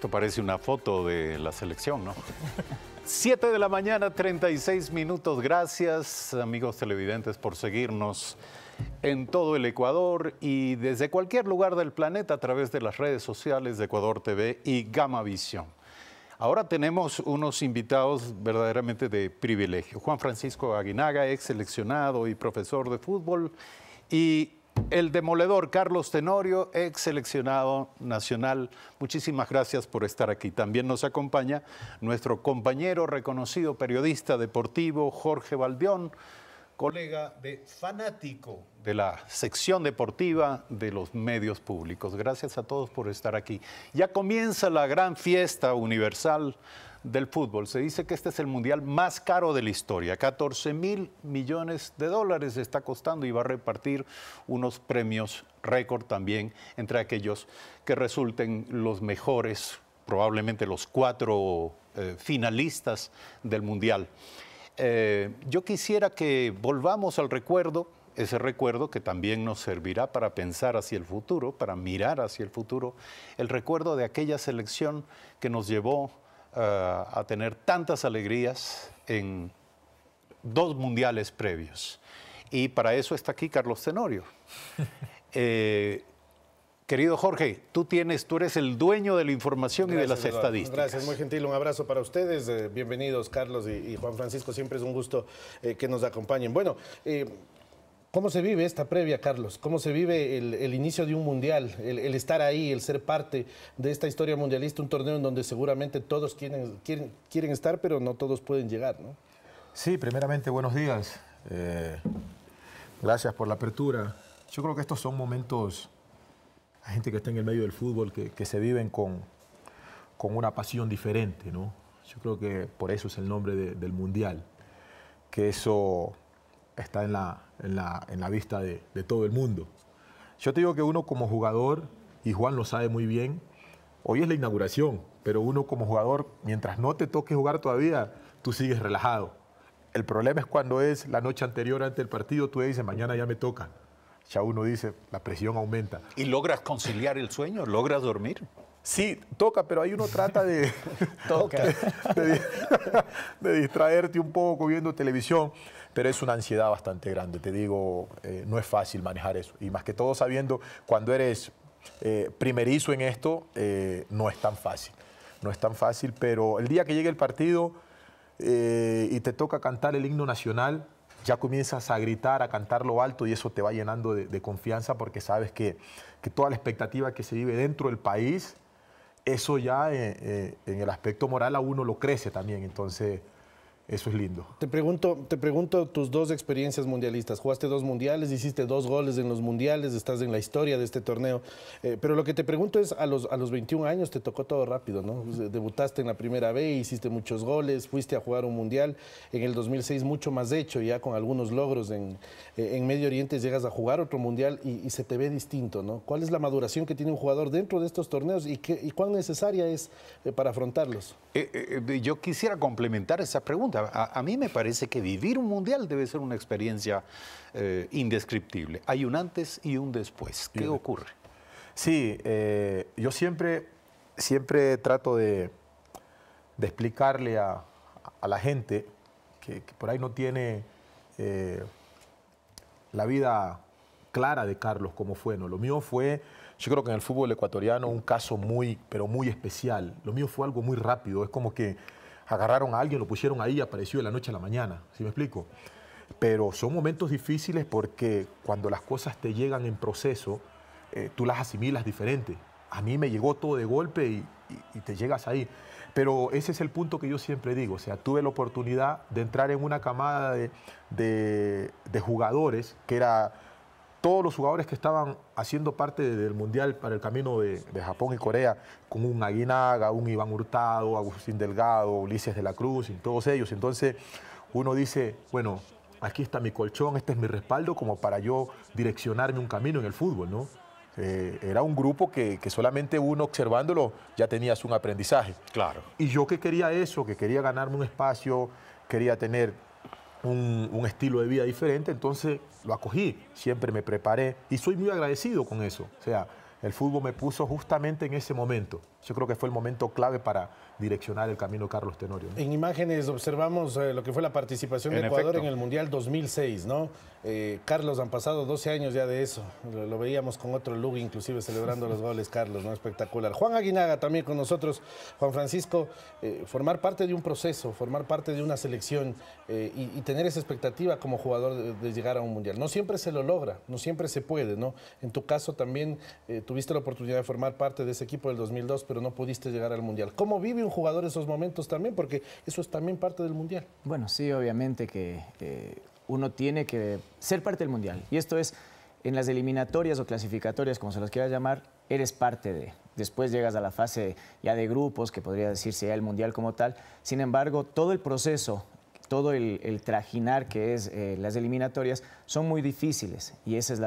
Esto parece una foto de la selección, ¿no? 7 de la mañana, 36 minutos. Gracias, amigos televidentes, por seguirnos en todo el Ecuador y desde cualquier lugar del planeta a través de las redes sociales de Ecuador TV y Gamavisión. Ahora tenemos unos invitados verdaderamente de privilegio. Juan Francisco Aguinaga, ex seleccionado y profesor de fútbol, y el demoledor Carlos Tenorio, ex seleccionado nacional. Muchísimas gracias por estar aquí. También nos acompaña nuestro compañero, reconocido periodista deportivo, Jorge Valdeón, colega de fanático de la sección deportiva de los medios públicos. Gracias a todos por estar aquí. Ya comienza la gran fiesta universal del fútbol. Se dice que este es el mundial más caro de la historia. 14.000 millones de dólares está costando y va a repartir unos premios récord también entre aquellos que resulten los mejores, probablemente los 4 finalistas del mundial. Yo quisiera que volvamos al recuerdo, ese recuerdo que también nos servirá para pensar hacia el futuro, para mirar hacia el futuro, el recuerdo de aquella selección que nos llevó a tener tantas alegrías en 2 mundiales previos. Y para eso está aquí Carlos Tenorio. Querido Jorge, tú eres el dueño de la información. Gracias, y de las estadísticas. Gracias, muy gentil. Un abrazo para ustedes. Bienvenidos, Carlos y Juan Francisco. Siempre es un gusto que nos acompañen. Bueno, ¿cómo se vive esta previa, Carlos? ¿Cómo se vive el inicio de un mundial? El estar ahí, el ser parte de esta historia mundialista, un torneo en donde seguramente todos quieren estar, pero no todos pueden llegar, ¿no? Sí, primeramente, buenos días. Gracias por la apertura. Yo creo que estos son momentos, hay gente que está en el medio del fútbol, que se viven con una pasión diferente, ¿no? Yo creo que por eso es el nombre del mundial, que eso está en la vista de todo el mundo. Yo te digo que uno como jugador, y Juan lo sabe muy bien, hoy es la inauguración, pero uno como jugador, mientras no te toque jugar todavía, tú sigues relajado. El problema es cuando es la noche anterior ante el partido, tú dices, mañana ya me toca. Ya uno dice, la presión aumenta. ¿Y logras conciliar el sueño? ¿Logras dormir? Sí, toca, pero ahí uno trata de distraerte un poco viendo televisión, pero es una ansiedad bastante grande, te digo, no es fácil manejar eso. Y más que todo sabiendo, cuando eres primerizo en esto, no es tan fácil. No es tan fácil, pero el día que llegue el partido y te toca cantar el himno nacional, ya comienzas a gritar, a cantarlo alto y eso te va llenando de confianza porque sabes que toda la expectativa que se vive dentro del país, eso ya en el aspecto moral a uno lo crece también, entonces eso es lindo. Te pregunto tus 2 experiencias mundialistas. Jugaste 2 mundiales, hiciste 2 goles en los mundiales, estás en la historia de este torneo. Pero lo que te pregunto es, a los 21 años te tocó todo rápido, ¿no? Debutaste en la primera B, hiciste muchos goles, fuiste a jugar un mundial. En el 2006 mucho más hecho, ya con algunos logros en Medio Oriente llegas a jugar otro mundial y se te ve distinto, ¿no? ¿Cuál es la maduración que tiene un jugador dentro de estos torneos y cuán necesaria es para afrontarlos? Yo quisiera complementar esa pregunta. A mí me parece que vivir un mundial debe ser una experiencia indescriptible. Hay un antes y un después. ¿Qué ocurre? Sí, yo siempre trato de explicarle a la gente que por ahí no tiene la vida clara de Carlos como fue, ¿no? Lo mío fue, yo creo que en el fútbol ecuatoriano, un caso pero muy especial. Lo mío fue algo muy rápido. Es como que agarraron a alguien, lo pusieron ahí y apareció de la noche a la mañana, ¿sí me explico? Pero son momentos difíciles porque cuando las cosas te llegan en proceso, tú las asimilas diferente. A mí me llegó todo de golpe y te llegas ahí. Pero ese es el punto que yo siempre digo, o sea, tuve la oportunidad de entrar en una camada de jugadores que era todos los jugadores que estaban haciendo parte del Mundial para el camino de Japón y Corea, con un Aguinaga, un Iván Hurtado, Agustín Delgado, Ulises de la Cruz, y todos ellos. Entonces uno dice, bueno, aquí está mi colchón, este es mi respaldo como para yo direccionarme un camino en el fútbol, ¿no? Era un grupo que solamente uno observándolo ya tenías un aprendizaje. Claro. Y yo que quería eso, que quería ganarme un espacio, quería tener un estilo de vida diferente, entonces lo acogí, siempre me preparé y soy muy agradecido con eso. O sea, el fútbol me puso justamente en ese momento. Yo creo que fue el momento clave para direccionar el camino de Carlos Tenorio, ¿no? En imágenes observamos lo que fue la participación de Ecuador en el Mundial 2006, ¿no? Carlos, han pasado 12 años ya de eso. Lo veíamos con otro look, inclusive celebrando los goles, Carlos, ¿no? Espectacular. Juan Aguinaga también con nosotros. Juan Francisco, formar parte de un proceso, formar parte de una selección y tener esa expectativa como jugador de llegar a un Mundial. No siempre se lo logra, no siempre se puede, ¿no? En tu caso también tuviste la oportunidad de formar parte de ese equipo del 2002, pero no pudiste llegar al Mundial. ¿Cómo vive un jugador esos momentos también? Porque eso es también parte del Mundial. Bueno, sí, obviamente que uno tiene que ser parte del Mundial. Y esto es, en las eliminatorias o clasificatorias, como se las quiera llamar, eres parte de. Después llegas a la fase ya de grupos, que podría decirse ya el Mundial como tal. Sin embargo, todo el proceso, todo el trajinar que es las eliminatorias, son muy difíciles. Y esa es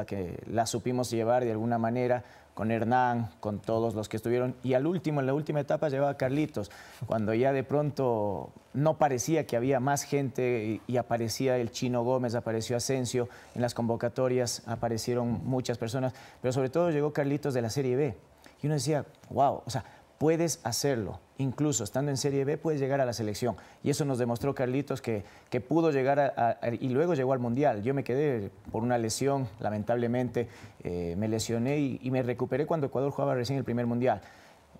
la supimos llevar de alguna manera, con Hernán, con todos los que estuvieron. Y al último, en la última etapa, llevaba a Carlitos, cuando ya de pronto no parecía que había más gente y aparecía el Chino Gómez, apareció Asensio, en las convocatorias aparecieron muchas personas, pero sobre todo llegó Carlitos de la Serie B. Y uno decía, wow, o sea, puedes hacerlo. Incluso estando en Serie B puedes llegar a la selección. Y eso nos demostró Carlitos que pudo llegar y luego llegó al Mundial. Yo me quedé por una lesión, lamentablemente, me lesioné y me recuperé cuando Ecuador jugaba recién el primer Mundial.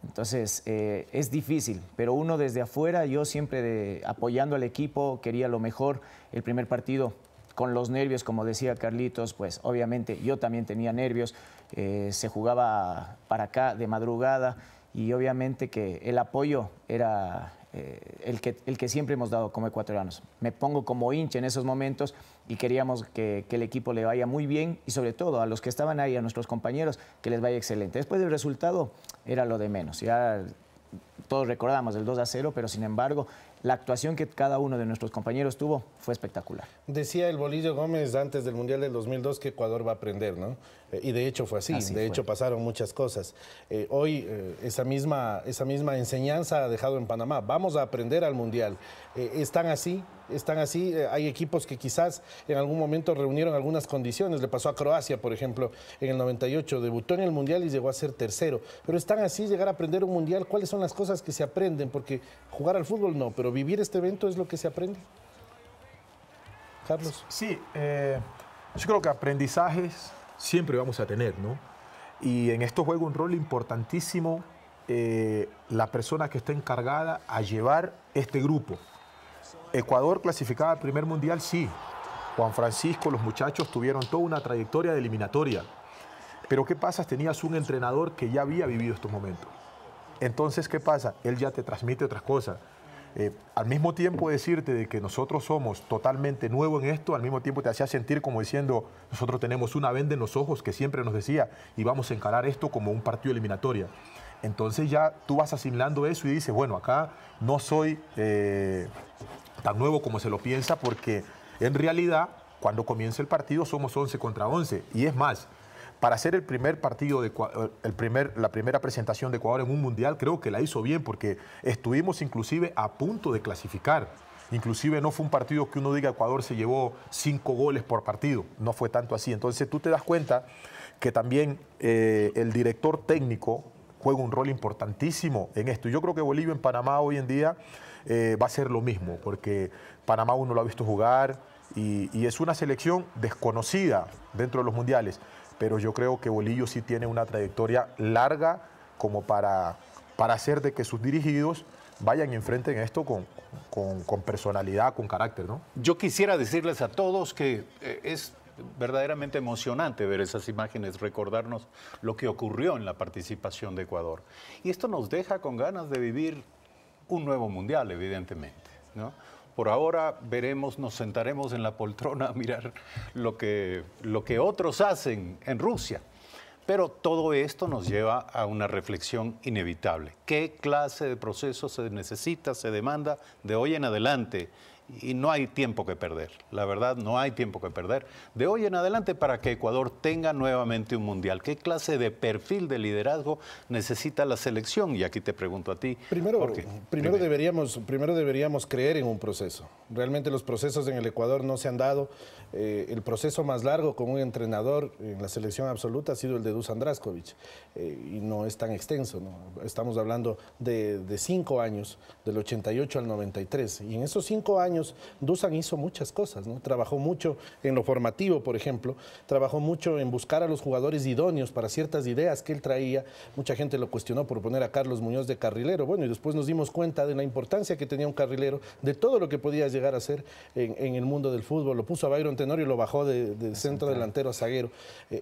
Entonces, es difícil, pero uno desde afuera, yo siempre apoyando al equipo, quería lo mejor. El primer partido, con los nervios, como decía Carlitos, pues obviamente yo también tenía nervios. Se jugaba para acá de madrugada. Y obviamente que el apoyo era el que siempre hemos dado como ecuatorianos. Me pongo como hincha en esos momentos y queríamos que el equipo le vaya muy bien y sobre todo a los que estaban ahí, a nuestros compañeros, que les vaya excelente. Después del resultado era lo de menos. Ya todos recordamos el 2-0, pero sin embargo la actuación que cada uno de nuestros compañeros tuvo fue espectacular. Decía el Bolillo Gómez antes del Mundial del 2002 que Ecuador va a aprender, ¿no? Y de hecho fue así de hecho pasaron muchas cosas. Hoy esa misma enseñanza ha dejado en Panamá. Vamos a aprender al Mundial. Están así. Hay equipos que quizás en algún momento reunieron algunas condiciones. Le pasó a Croacia, por ejemplo, en el 98. Debutó en el Mundial y llegó a ser tercero. Pero están así, llegar a aprender un Mundial. ¿Cuáles son las cosas que se aprenden? Porque jugar al fútbol no, pero vivir este evento es lo que se aprende. Carlos. Sí, yo creo que aprendizajes siempre vamos a tener, ¿no? Y en esto juega un rol importantísimo la persona que está encargada a llevar este grupo. Ecuador clasificaba al primer Mundial, sí. Juan Francisco, los muchachos tuvieron toda una trayectoria de eliminatoria. Pero ¿qué pasa? Tenías un entrenador que ya había vivido estos momentos. Entonces, ¿qué pasa? Él ya te transmite otras cosas. Al mismo tiempo decirte de que nosotros somos totalmente nuevos en esto, al mismo tiempo te hacía sentir como diciendo, nosotros tenemos una venda en los ojos que siempre nos decía y vamos a encarar esto como un partido eliminatoria. Entonces ya tú vas asimilando eso y dices, bueno, acá no soy tan nuevo como se lo piensa porque en realidad cuando comienza el partido somos 11 contra 11 y es más, para hacer el primer partido, la primera presentación de Ecuador en un Mundial, creo que la hizo bien porque estuvimos inclusive a punto de clasificar. Inclusive no fue un partido que uno diga Ecuador se llevó 5 goles por partido, no fue tanto así. Entonces tú te das cuenta que también el director técnico juega un rol importantísimo en esto. Yo creo que Bolivia en Panamá hoy en día va a ser lo mismo porque Panamá uno lo ha visto jugar y es una selección desconocida dentro de los mundiales. Pero yo creo que Bolillo sí tiene una trayectoria larga como para hacer de que sus dirigidos vayan y enfrenten esto con personalidad, con carácter, ¿no? Yo quisiera decirles a todos que es verdaderamente emocionante ver esas imágenes, recordarnos lo que ocurrió en la participación de Ecuador. Y esto nos deja con ganas de vivir un nuevo mundial, evidentemente, ¿no? Por ahora veremos, nos sentaremos en la poltrona a mirar lo que otros hacen en Rusia. Pero todo esto nos lleva a una reflexión inevitable. ¿Qué clase de proceso se necesita, se demanda de hoy en adelante y no hay tiempo que perder. La verdad, no hay tiempo que perder de hoy en adelante para que Ecuador tenga nuevamente un mundial. ¿Qué clase de perfil de liderazgo necesita la selección? Y aquí te pregunto a ti. Primero deberíamos creer en un proceso. Realmente los procesos en el Ecuador no se han dado. El proceso más largo con un entrenador en la selección absoluta ha sido el de Dusan Drašković, y no es tan extenso, ¿no? Estamos hablando de 5 años, del 88 al 93, y en esos 5 años Dusan hizo muchas cosas, ¿no? Trabajó mucho en lo formativo, por ejemplo, trabajó mucho en buscar a los jugadores idóneos para ciertas ideas que él traía. Mucha gente lo cuestionó por poner a Carlos Muñoz de carrilero, bueno, y después nos dimos cuenta de la importancia que tenía un carrilero, de todo lo que podía llegar a ser en el mundo del fútbol. Lo puso a Byron Tenorio y lo bajó de centro delantero a zaguero.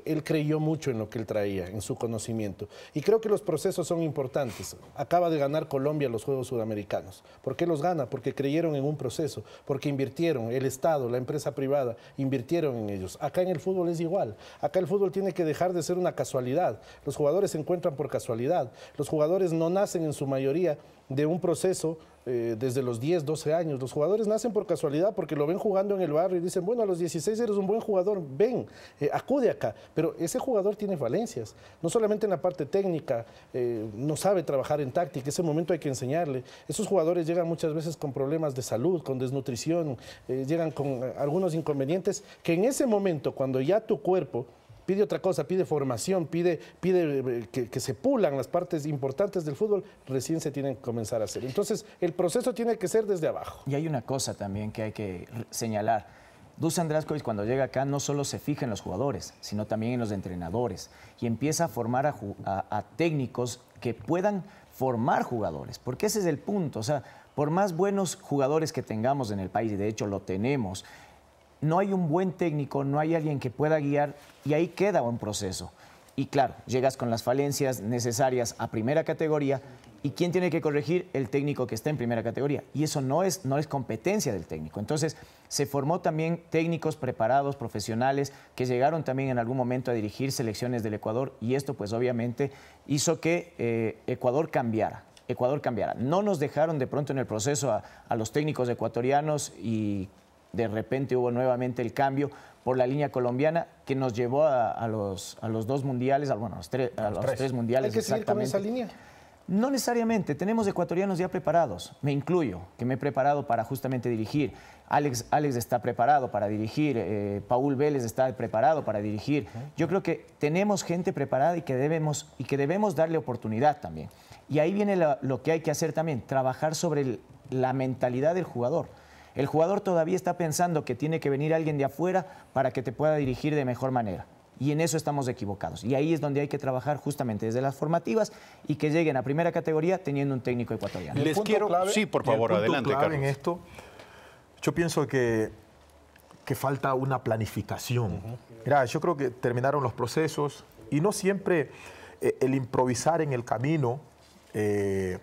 Él creyó mucho en lo que él traía, en su conocimiento. Y creo que los procesos son importantes. Acaba de ganar Colombia los Juegos Sudamericanos. ¿Por qué los gana? Porque creyeron en un proceso, porque invirtieron, el Estado, la empresa privada, invirtieron en ellos. Acá en el fútbol es igual. Acá el fútbol tiene que dejar de ser una casualidad. Los jugadores se encuentran por casualidad. Los jugadores no nacen en su mayoría de un proceso desde los 10, 12 años. Los jugadores nacen por casualidad porque lo ven jugando en el barrio y dicen, bueno, a los 16 eres un buen jugador, ven, acude acá. Pero ese jugador tiene falencias, no solamente en la parte técnica, no sabe trabajar en táctica, ese momento hay que enseñarle. Esos jugadores llegan muchas veces con problemas de salud, con desnutrición, llegan con algunos inconvenientes que en ese momento, cuando ya tu cuerpo pide otra cosa, pide formación, pide que se pulan las partes importantes del fútbol, recién se tienen que comenzar a hacer. Entonces, el proceso tiene que ser desde abajo. Y hay una cosa también que hay que señalar. Dusan Drašković cuando llega acá no solo se fija en los jugadores, sino también en los entrenadores y empieza a formar a técnicos que puedan formar jugadores, porque ese es el punto. O sea, por más buenos jugadores que tengamos en el país, y de hecho lo tenemos, no hay un buen técnico, no hay alguien que pueda guiar y ahí queda un proceso. Y claro, llegas con las falencias necesarias a primera categoría y ¿quién tiene que corregir? El técnico que está en primera categoría. Y eso no es competencia del técnico. Entonces, se formó también técnicos preparados, profesionales, que llegaron también en algún momento a dirigir selecciones del Ecuador y esto pues obviamente hizo que Ecuador cambiara. No nos dejaron de pronto en el proceso a los técnicos ecuatorianos y de repente hubo nuevamente el cambio por la línea colombiana que nos llevó a los 2 mundiales, a los 3 mundiales. ¿Hay que seguir con esa línea? No necesariamente, tenemos ecuatorianos ya preparados, me incluyo, que me he preparado para justamente dirigir. Alex está preparado para dirigir, Paul Vélez está preparado para dirigir. Yo creo que tenemos gente preparada y que debemos darle oportunidad también. Y ahí viene lo que hay que hacer también, trabajar sobre la mentalidad del jugador. El jugador todavía está pensando que tiene que venir alguien de afuera para que te pueda dirigir de mejor manera. Y en eso estamos equivocados. Y ahí es donde hay que trabajar justamente desde las formativas y que lleguen a primera categoría teniendo un técnico ecuatoriano. Les quiero... Sí, por favor, adelante, Carlos. En esto, yo pienso que falta una planificación. Mira, yo creo que terminaron los procesos y no siempre el improvisar en el camino te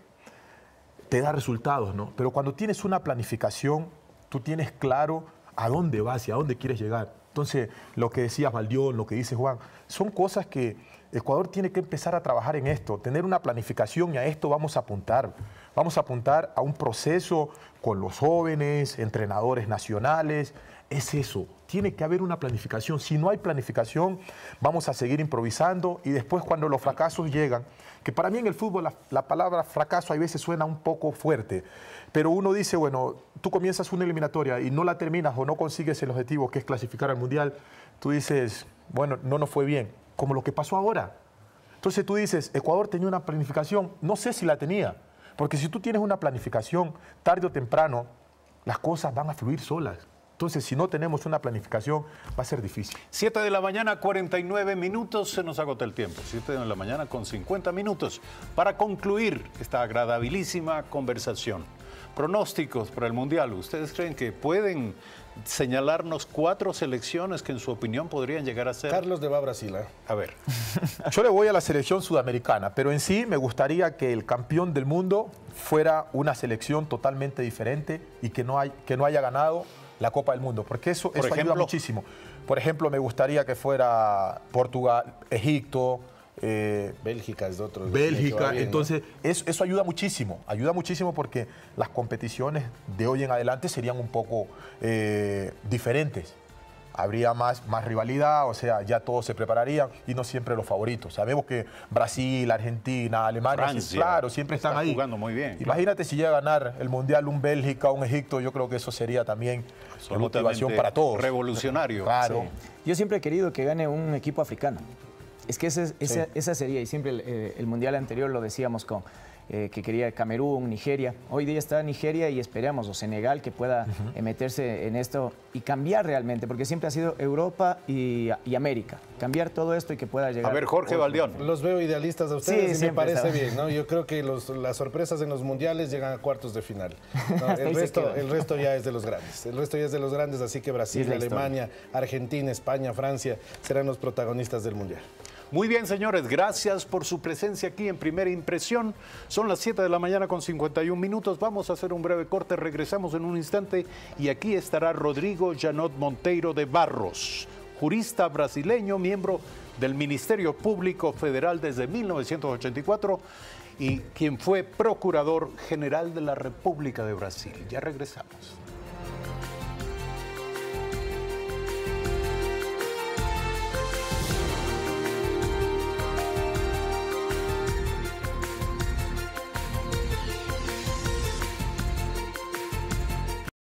da resultados, ¿no? Pero cuando tienes una planificación, tú tienes claro a dónde vas y a dónde quieres llegar. Entonces, lo que decías Valdión, lo que dice Juan, son cosas que Ecuador tiene que empezar a trabajar en esto, tener una planificación y a esto vamos a apuntar. Vamos a apuntar a un proceso con los jóvenes, entrenadores nacionales. Es eso, tiene que haber una planificación. Si no hay planificación, vamos a seguir improvisando y después cuando los fracasos llegan, que para mí en el fútbol la palabra fracaso a veces suena un poco fuerte, pero uno dice, bueno, tú comienzas una eliminatoria y no la terminas o no consigues el objetivo que es clasificar al Mundial, tú dices, bueno, no nos fue bien, como lo que pasó ahora. Entonces tú dices, Ecuador tenía una planificación, no sé si la tenía, porque si tú tienes una planificación, tarde o temprano, las cosas van a fluir solas. Entonces, si no tenemos una planificación, va a ser difícil. 7 de la mañana, 49 minutos, se nos agota el tiempo. 7 de la mañana con 50 minutos para concluir esta agradabilísima conversación. Pronósticos para el Mundial. ¿Ustedes creen que pueden señalarnos 4 selecciones que en su opinión podrían llegar a ser? Carlos le va a Brasil. A ver. Yo le voy a la selección sudamericana, pero en sí me gustaría que el campeón del mundo fuera una selección totalmente diferente y que no haya ganado la Copa del Mundo, porque eso ayuda muchísimo. Por ejemplo, me gustaría que fuera Portugal, Egipto, Bélgica es de otro. Bélgica, Bien, entonces eso ayuda muchísimo porque las competiciones de hoy en adelante serían un poco diferentes. Habría más rivalidad, o sea, ya todos se prepararían y no siempre los favoritos. Sabemos que Brasil, Argentina, Alemania, Francia, claro, siempre están ahí. jugando muy bien. Imagínate si llega a ganar el Mundial un Bélgica, un Egipto, yo creo que eso sería también motivación para todos. Revolucionario. Claro. Sí. Yo siempre he querido que gane un equipo africano. Es que esa sería, y siempre el Mundial anterior lo decíamos con que quería Camerún, Nigeria. Hoy día está Nigeria y esperamos, o Senegal, que pueda meterse en esto y cambiar realmente, porque siempre ha sido Europa y América. Cambiar todo esto y que pueda llegar. A ver, Jorge Valdeón. Los veo idealistas a ustedes y me siempre parece está. bien, ¿no? Yo creo que las sorpresas en los mundiales llegan a cuartos de final, ¿no? Hasta ahí se queda. El resto ya es de los grandes. El resto ya es de los grandes, así que Brasil, Sí, es la Alemania, Argentina, España, Francia serán los protagonistas del mundial. Muy bien, señores, gracias por su presencia aquí en Primera Impresión. Son las 7 de la mañana con 51 minutos. Vamos a hacer un breve corte, regresamos en un instante y aquí estará Rodrigo Janot Monteiro de Barros, jurista brasileño, miembro del Ministerio Público Federal desde 1984 y quien fue Procurador General de la República de Brasil. Ya regresamos.